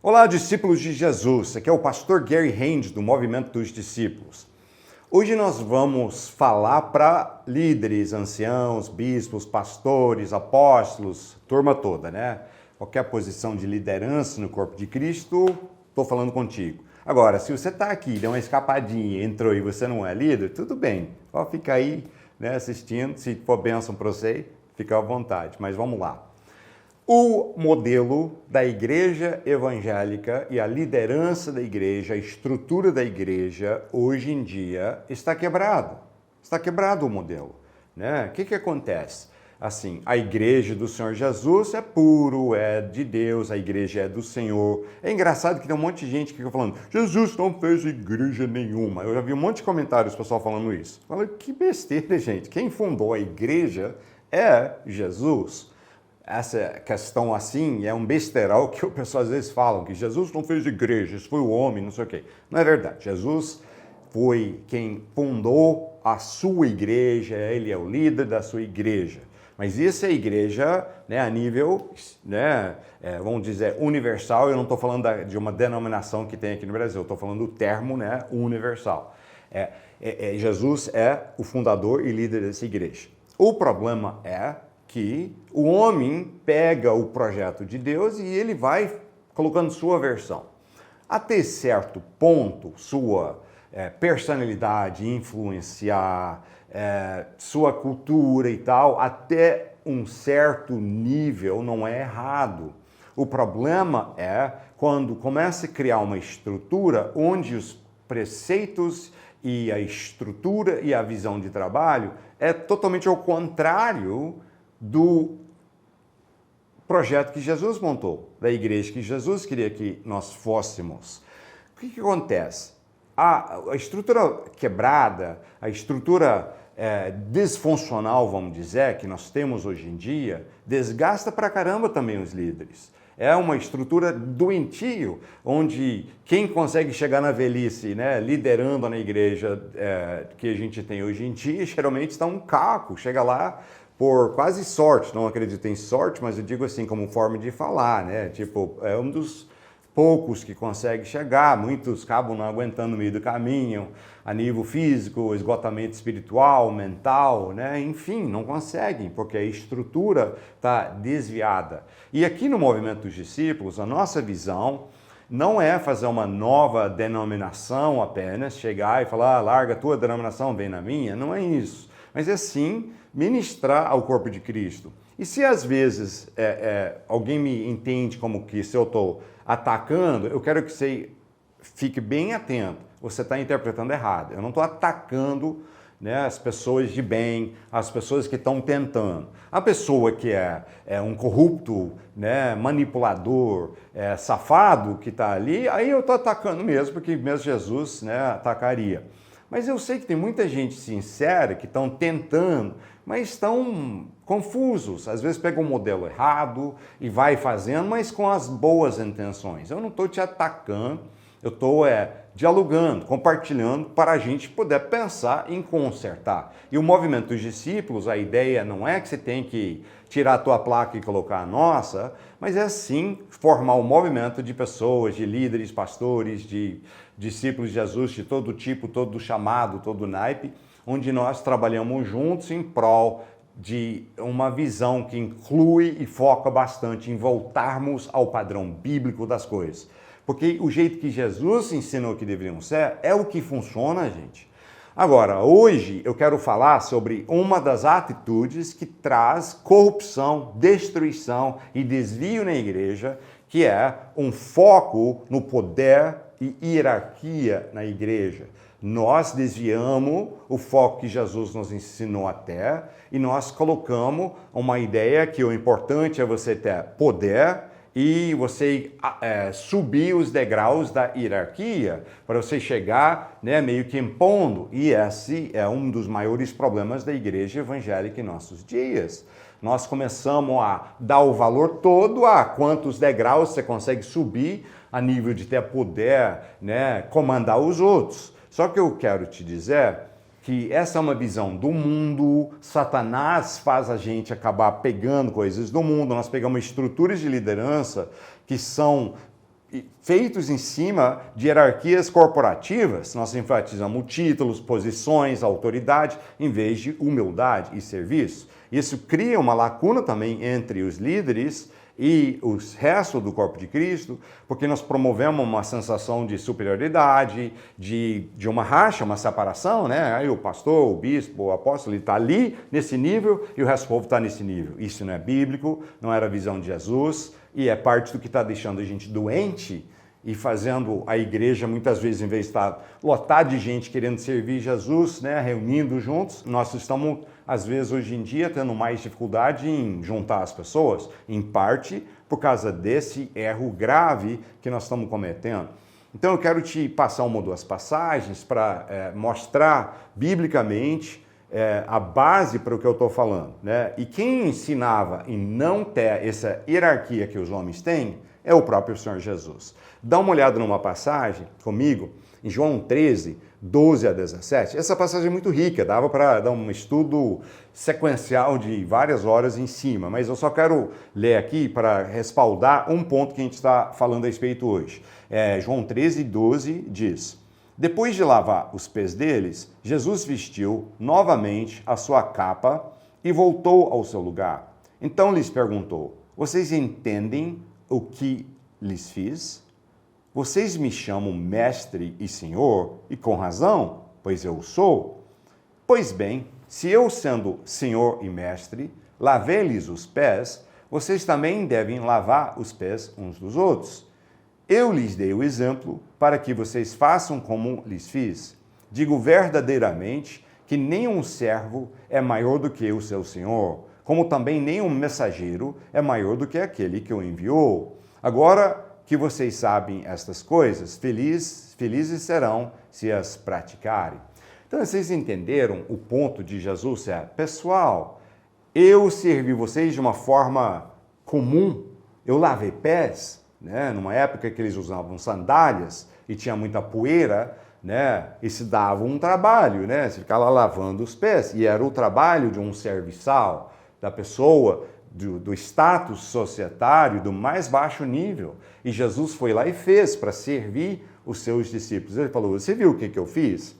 Olá, discípulos de Jesus. Aqui é o pastor Gary Haynes do Movimento dos Discípulos. Hoje nós vamos falar para líderes, anciãos, bispos, pastores, apóstolos, turma toda, né? Qualquer posição de liderança no corpo de Cristo, estou falando contigo. Agora, se você está aqui, deu uma escapadinha, entrou e você não é líder, tudo bem. Só fica aí, né, assistindo. Se for bênção para você, fica à vontade. Mas vamos lá. O modelo da igreja evangélica e a liderança da igreja, a estrutura da igreja, hoje em dia, está quebrado. Está quebrado o modelo, né? O que acontece? Assim, a igreja do Senhor Jesus é puro, é de Deus, a igreja é do Senhor. É engraçado que tem um monte de gente que fica falando, Jesus não fez igreja nenhuma. Eu já vi um monte de comentários, pessoal falando isso. Fala, que besteira, gente. Quem fundou a igreja é Jesus. Essa questão assim é um besteirol que o pessoal às vezes falam que Jesus não fez igreja, isso foi o homem, não sei o quê. Não é verdade. Jesus foi quem fundou a sua igreja, ele é o líder da sua igreja. Mas isso é igreja, né, a nível, né, vamos dizer, universal. Eu não estou falando de uma denominação que tem aqui no Brasil, eu estou falando do termo, né, universal. Jesus é o fundador e líder dessa igreja. O problema é que o homem pega o projeto de Deus e ele vai colocando sua versão. Até certo ponto, sua personalidade influenciar, sua cultura e tal, até um certo nível não é errado. O problema é quando começa a criar uma estrutura onde os preceitos e a estrutura e a visão de trabalho é totalmente ao contrário do projeto que Jesus montou, da igreja que Jesus queria que nós fôssemos. O que acontece? A estrutura quebrada, a estrutura disfuncional, vamos dizer, que nós temos hoje em dia, desgasta pra caramba também os líderes. É uma estrutura doentio, onde quem consegue chegar na velhice, né, liderando na igreja que a gente tem hoje em dia, geralmente está um caco, chega lá por quase sorte, não acredito em sorte, mas eu digo assim como forma de falar, né? Tipo, é um dos poucos que consegue chegar, muitos acabam não aguentando no meio do caminho, a nível físico, esgotamento espiritual, mental, né? Enfim, não conseguem, porque a estrutura está desviada. E aqui no Movimento dos Discípulos, a nossa visão não é fazer uma nova denominação apenas, chegar e falar, larga a tua denominação, vem na minha, não é isso. Mas é sim ministrar ao corpo de Cristo. E se às vezes alguém me entende como que se eu estou atacando, eu quero que você fique bem atento. Você está interpretando errado. Eu não estou atacando, né, as pessoas de bem, as pessoas que estão tentando. A pessoa que é um corrupto, né, manipulador, safado que está ali, aí eu estou atacando mesmo, porque mesmo Jesus, né, atacaria. Mas eu sei que tem muita gente sincera que estão tentando, mas estão confusos. Às vezes pega um modelo errado e vai fazendo, mas com as boas intenções. Eu não estou te atacando, eu estou dialogando, compartilhando para a gente poder pensar em consertar. E o Movimento dos Discípulos, a ideia não é que você tem que tirar a tua placa e colocar a nossa, mas é sim formar um movimento de pessoas, de líderes, pastores, de discípulos de Jesus, de todo tipo, todo chamado, todo naipe, onde nós trabalhamos juntos em prol de uma visão que inclui e foca bastante em voltarmos ao padrão bíblico das coisas. Porque o jeito que Jesus ensinou que deveriam ser é o que funciona, gente. Agora, hoje eu quero falar sobre uma das atitudes que traz corrupção, destruição e desvio na igreja, que é um foco no poder e hierarquia na igreja. Nós desviamos o foco que Jesus nos ensinou até e nós colocamos uma ideia que o importante é você ter poder e você subir os degraus da hierarquia para você chegar, né, meio que impondo. E esse é um dos maiores problemas da igreja evangélica em nossos dias. Nós começamos a dar o valor todo a quantos degraus você consegue subir a nível de ter poder, né, comandar os outros. Só que eu quero te dizer que essa é uma visão do mundo, Satanás faz a gente acabar pegando coisas do mundo, nós pegamos estruturas de liderança que são feitos em cima de hierarquias corporativas. Nós enfatizamos títulos, posições, autoridade, em vez de humildade e serviço. Isso cria uma lacuna também entre os líderes e o resto do corpo de Cristo, porque nós promovemos uma sensação de superioridade, de uma racha, uma separação, né? Aí o pastor, o bispo, o apóstolo, ele está ali nesse nível e o resto do povo está nesse nível. Isso não é bíblico, não era a visão de Jesus e é parte do que está deixando a gente doente e fazendo a igreja, muitas vezes, em vez de estar lotada de gente querendo servir Jesus, né, reunindo juntos, nós estamos, às vezes, hoje em dia, tendo mais dificuldade em juntar as pessoas, em parte por causa desse erro grave que nós estamos cometendo. Então, eu quero te passar uma ou duas passagens para mostrar, biblicamente, a base para o que eu estou falando, né? E quem ensinava em não ter essa hierarquia que os homens têm é o próprio Senhor Jesus. Dá uma olhada numa passagem comigo, em João 13, 12 a 17. Essa passagem é muito rica, dava para dar um estudo sequencial de várias horas em cima, mas eu só quero ler aqui para respaldar um ponto que a gente está falando a respeito hoje. João 13, 12 diz: depois de lavar os pés deles, Jesus vestiu novamente a sua capa e voltou ao seu lugar. Então lhes perguntou: vocês entendem o que lhes fiz? Vocês me chamam mestre e senhor, e com razão, pois eu sou. Pois bem, se eu, sendo senhor e mestre, lavei-lhes os pés, vocês também devem lavar os pés uns dos outros. Eu lhes dei o exemplo para que vocês façam como lhes fiz. Digo verdadeiramente que nenhum servo é maior do que o seu senhor, como também nenhum mensageiro é maior do que aquele que o enviou. Agora que vocês sabem estas coisas, felizes serão se as praticarem. Então, vocês entenderam o ponto de Jesus? Pessoal, eu servi vocês de uma forma comum, eu lavei pés, né? Numa época que eles usavam sandálias e tinha muita poeira, né? E se dava um trabalho, né? Você ficava lá lavando os pés, e era o trabalho de um serviçal, da pessoa do status societário do mais baixo nível. E Jesus foi lá e fez para servir os seus discípulos. Ele falou: você viu o que eu fiz?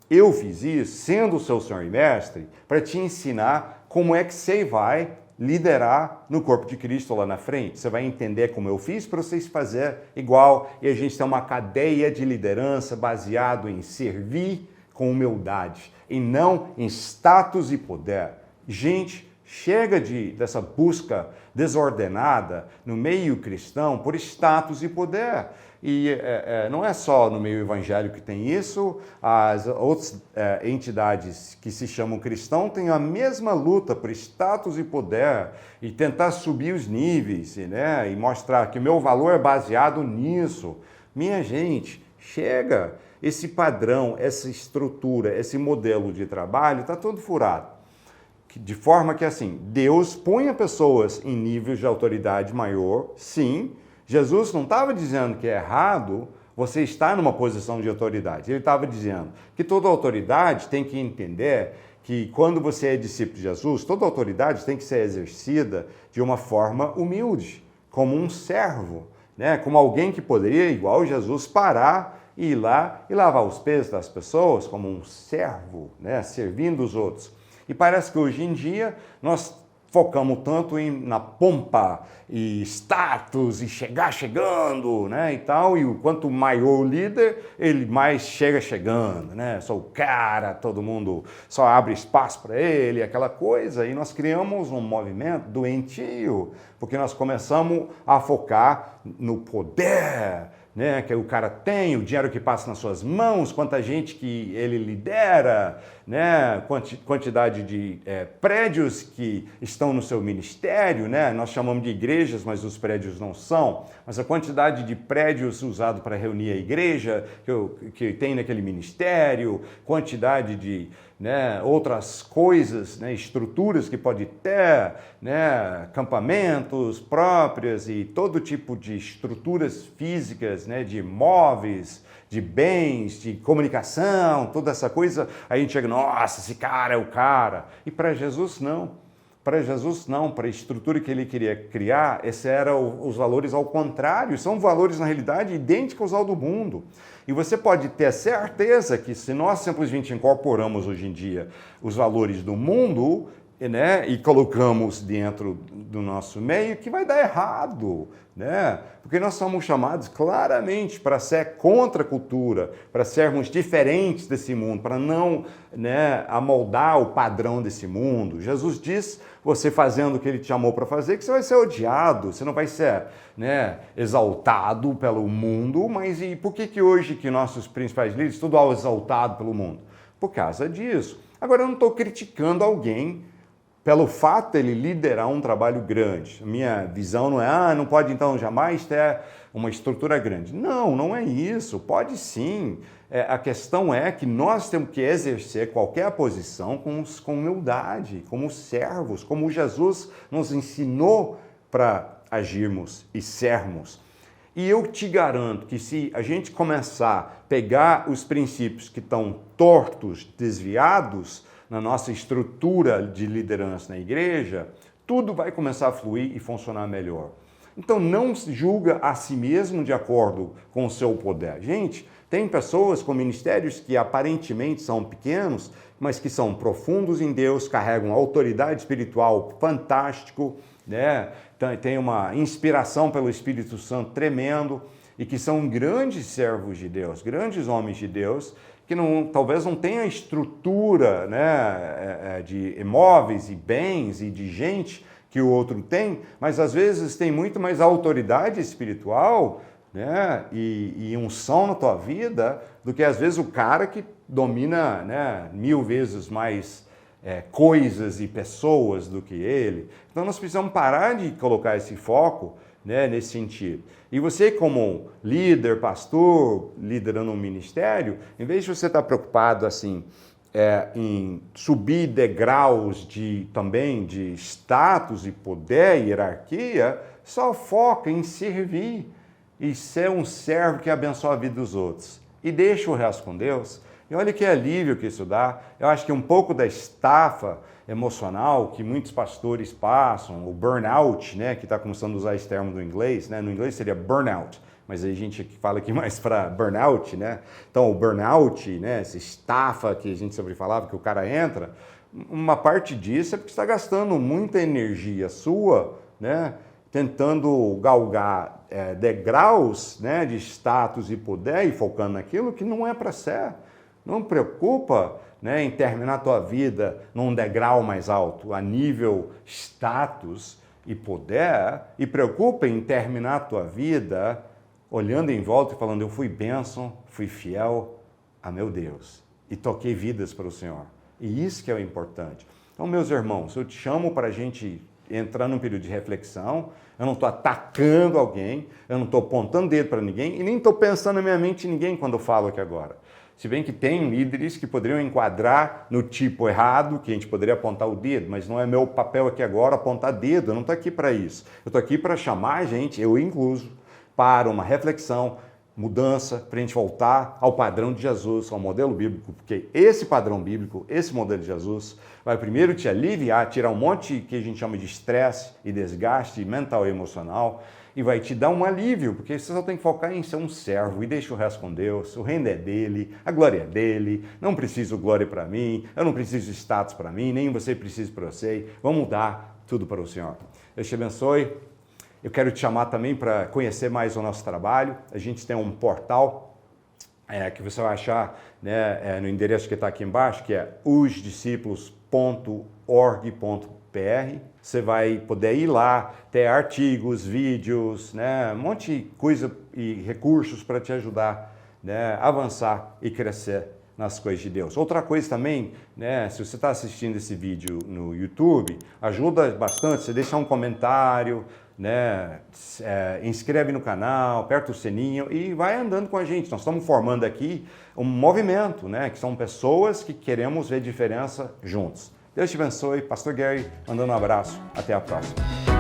Eu fiz isso, sendo o seu senhor e mestre, para te ensinar como é que você vai liderar no corpo de Cristo lá na frente. Você vai entender como eu fiz para vocês fazerem igual. E a gente tem uma cadeia de liderança baseado em servir com humildade e não em status e poder. Gente, chega dessa busca desordenada no meio cristão por status e poder. E não é só no meio evangélico que tem isso, as outras entidades que se chamam cristão têm a mesma luta por status e poder e tentar subir os níveis, né? E mostrar que o meu valor é baseado nisso. Minha gente, chega! Esse padrão, essa estrutura, esse modelo de trabalho está todo furado. De forma que, assim, Deus punha pessoas em níveis de autoridade maior, sim. Jesus não estava dizendo que é errado você estar numa posição de autoridade. Ele estava dizendo que toda autoridade tem que entender que quando você é discípulo de Jesus, toda autoridade tem que ser exercida de uma forma humilde, como um servo, né? Como alguém que poderia, igual Jesus, parar e ir lá e lavar os pés das pessoas, como um servo, né? Servindo os outros. E parece que hoje em dia nós focamos tanto na pompa e status e chegando, né, e tal, e o quanto maior o líder, ele mais chegando, né, sou o cara, todo mundo só abre espaço para ele, aquela coisa, e nós criamos um movimento doentio, porque nós começamos a focar no poder, né, que o cara tem, o dinheiro que passa nas suas mãos, quanta gente que ele lidera, né, quantidade de prédios que estão no seu ministério, né, nós chamamos de igrejas, mas os prédios não são, mas a quantidade de prédios usados para reunir a igreja que tem naquele ministério, quantidade de, né, outras coisas, né, estruturas que pode ter, né, acampamentos próprias e todo tipo de estruturas físicas, né, de imóveis, de bens, de comunicação, toda essa coisa, aí a gente chega, nossa, esse cara é o cara. E para Jesus não. para Jesus não, para a estrutura que ele queria criar, esses eram os valores ao contrário, são valores na realidade idênticos ao do mundo. E você pode ter certeza que se nós simplesmente incorporamos hoje em dia os valores do mundo, né, e colocamos dentro do nosso meio, que vai dar errado, né? Porque nós somos chamados claramente para ser contra a cultura, para sermos diferentes desse mundo, para não, né, amoldar o padrão desse mundo. Jesus diz, você fazendo o que ele te chamou para fazer, que você vai ser odiado, você não vai ser, né, exaltado pelo mundo. Mas e por que hoje que nossos principais líderes, tudo é exaltado pelo mundo? Por causa disso. Agora, eu não estou criticando alguém pelo fato de ele liderar um trabalho grande. Minha visão não é, não pode então jamais ter uma estrutura grande. Não, não é isso. Pode sim. A questão é que nós temos que exercer qualquer posição com humildade, como servos, como Jesus nos ensinou para agirmos e sermos. E eu te garanto que se a gente começar a pegar os princípios que estão tortos, desviados, na nossa estrutura de liderança na igreja, tudo vai começar a fluir e funcionar melhor. Então não julga a si mesmo de acordo com o seu poder. Gente, tem pessoas com ministérios que aparentemente são pequenos, mas que são profundos em Deus, carregam autoridade espiritual fantástico, né? Tem uma inspiração pelo Espírito Santo tremendo e que são grandes servos de Deus, grandes homens de Deus, que talvez não tenha estrutura, né, de imóveis e bens e de gente que o outro tem, mas às vezes tem muito mais autoridade espiritual, né, e unção na tua vida do que às vezes o cara que domina, né, 1000 vezes mais coisas e pessoas do que ele. Então nós precisamos parar de colocar esse foco, né, nesse sentido. E você como líder, pastor, liderando um ministério, em vez de você estar preocupado assim, em subir degraus também de status e poder e hierarquia, só foca em servir e ser um servo que abençoa a vida dos outros. E deixa o resto com Deus. E olha que alívio que isso dá. Eu acho que um pouco da estafa emocional que muitos pastores passam, o burnout, né, que está começando a usar esse termo do inglês, né, no inglês seria burnout, mas a gente fala aqui mais para burnout, né? Então o burnout, né, essa estafa que a gente sempre falava, que o cara entra, uma parte disso é porque está gastando muita energia sua, né, tentando galgar degraus, né, de status e poder e focando naquilo que não é para ser. Não preocupa, né, em terminar a tua vida num degrau mais alto, a nível status e poder, e preocupa em terminar a tua vida olhando em volta e falando, eu fui bênção, fui fiel a meu Deus e toquei vidas para o Senhor. E isso que é o importante. Então, meus irmãos, eu te chamo para a gente entrar num período de reflexão. Eu não estou atacando alguém, eu não estou apontando dedo para ninguém e nem estou pensando na minha mente em ninguém quando eu falo aqui agora. Se bem que tem líderes que poderiam enquadrar no tipo errado, que a gente poderia apontar o dedo, mas não é meu papel aqui agora apontar dedo, eu não estou aqui para isso. Eu estou aqui para chamar a gente, eu incluso, para uma reflexão, mudança, para a gente voltar ao padrão de Jesus, ao modelo bíblico, porque esse padrão bíblico, esse modelo de Jesus, vai primeiro te aliviar, tirar um monte que a gente chama de estresse e desgaste mental e emocional, e vai te dar um alívio, porque você só tem que focar em ser um servo e deixa o resto com Deus. O reino é dele, a glória é dele, não preciso glória para mim, eu não preciso status para mim, nem você precisa para você. Vamos dar tudo para o Senhor. Deus te abençoe. Eu quero te chamar também para conhecer mais o nosso trabalho. A gente tem um portal que você vai achar, né, no endereço que está aqui embaixo, que é osdiscípulos.org.br. Você vai poder ir lá, ter artigos, vídeos, né, um monte de coisa e recursos para te ajudar, né, a avançar e crescer nas coisas de Deus. Outra coisa também, né, se você está assistindo esse vídeo no YouTube, ajuda bastante você deixar um comentário, né, inscreve no canal, aperta o sininho e vai andando com a gente. Nós estamos formando aqui um movimento, né, que são pessoas que queremos ver diferença juntos. Deus te abençoe. Pastor Gary, mandando um abraço. Até a próxima.